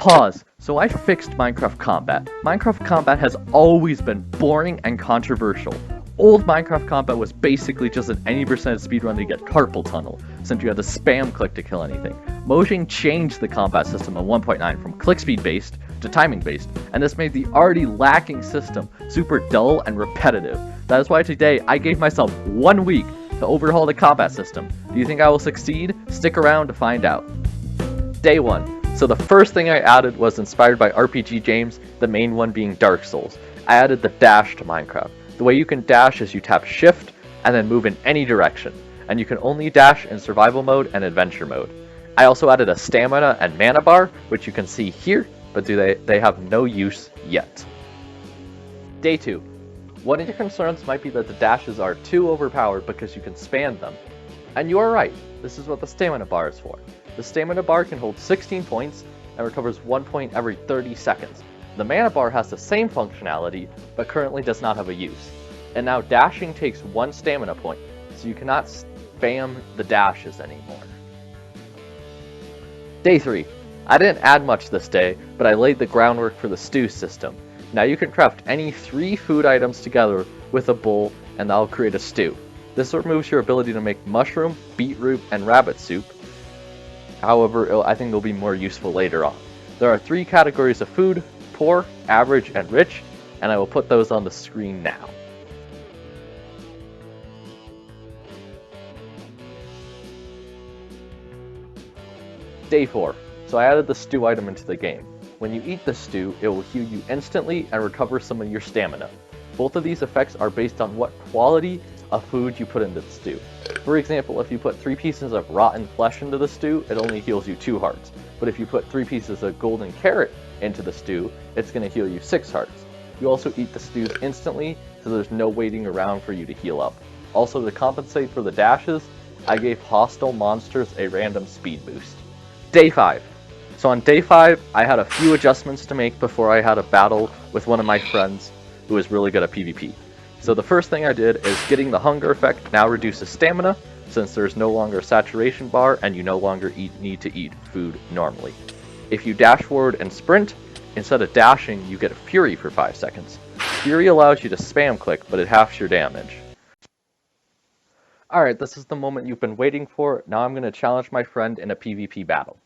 Pause. So I fixed Minecraft Combat. Minecraft Combat has always been boring and controversial. Old Minecraft Combat was basically just an any percentage speedrun to get carpal tunnel, since you had to spam click to kill anything. Mojang changed the combat system in 1.9 from click speed based to timing based, and this made the already lacking system super dull and repetitive. That is why today I gave myself 1 week to overhaul the combat system. Do you think I will succeed? Stick around to find out. Day 1. So the first thing I added was inspired by RPG games, the main one being Dark Souls. I added the dash to Minecraft. The way you can dash is you tap shift and then move in any direction, and you can only dash in survival mode and adventure mode. I also added a stamina and mana bar, which you can see here, but they have no use yet. Day 2. One of your concerns might be that the dashes are too overpowered because you can spam them. And you are right, this is what the stamina bar is for. The stamina bar can hold 16 points and recovers 1 point every 30 seconds. The mana bar has the same functionality, but currently does not have a use. And now dashing takes 1 stamina point, so you cannot spam the dashes anymore. Day 3. I didn't add much this day, but I laid the groundwork for the stew system. Now you can craft any 3 food items together with a bowl, and that'll create a stew. This removes your ability to make mushroom, beetroot, and rabbit soup. However, I think it'll be more useful later on. There are 3 categories of food: poor, average, and rich, and I will put those on the screen now. Day 4. So I added the stew item into the game. When you eat the stew, it will heal you instantly and recover some of your stamina. Both of these effects are based on what quality of food you put into the stew. For example, if you put 3 pieces of rotten flesh into the stew, it only heals you 2 hearts. But if you put 3 pieces of golden carrot into the stew, it's going to heal you 6 hearts. You also eat the stews instantly, so there's no waiting around for you to heal up. Also, to compensate for the dashes, I gave hostile monsters a random speed boost. Day 5. So on day 5, I had a few adjustments to make before I had a battle with one of my friends who is really good at PvP. So the first thing I did is getting the hunger effect now reduces stamina, since there's no longer a saturation bar and you no longer need to eat food normally. If you dash forward and sprint, instead of dashing, you get Fury for 5 seconds. Fury allows you to spam click, but it halves your damage. Alright, this is the moment you've been waiting for. Now I'm going to challenge my friend in a PvP battle.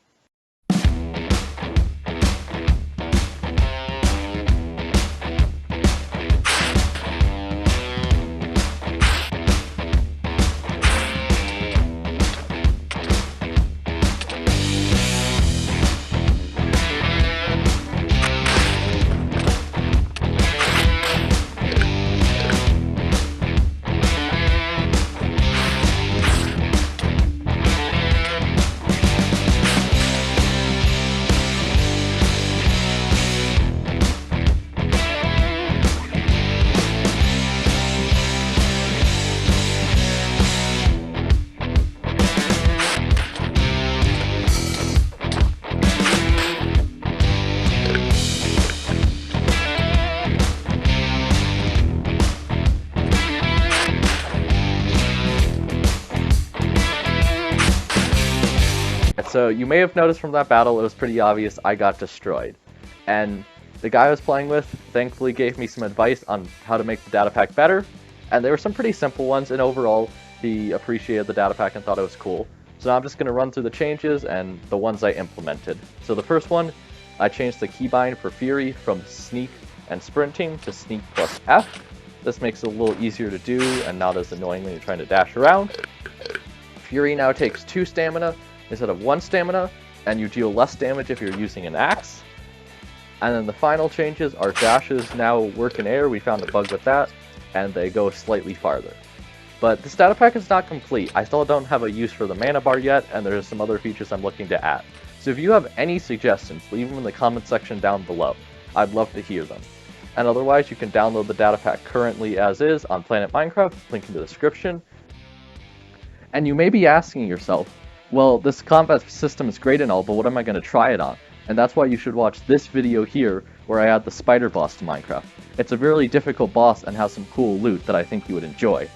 So you may have noticed from that battle, it was pretty obvious I got destroyed. And the guy I was playing with thankfully gave me some advice on how to make the Datapack better, and there were some pretty simple ones, and overall he appreciated the Datapack and thought it was cool. So now I'm just going to run through the changes and the ones I implemented. So the first one, I changed the keybind for Fury from sneak and sprinting to sneak plus F. This makes it a little easier to do and not as annoying when you're trying to dash around. Fury now takes 2 stamina instead of 1 stamina, and you deal less damage if you're using an axe. And then the final changes are dashes now work in air. We found a bug with that, and they go slightly farther. But this data pack is not complete. I still don't have a use for the mana bar yet, and there's some other features I'm looking to add. So if you have any suggestions, leave them in the comment section down below. I'd love to hear them. And otherwise, you can download the data pack currently as is on Planet Minecraft, link in the description. And you may be asking yourself, well, this combat system is great and all, but what am I going to try it on? And that's why you should watch this video here, where I add the spider boss to Minecraft. It's a really difficult boss and has some cool loot that I think you would enjoy.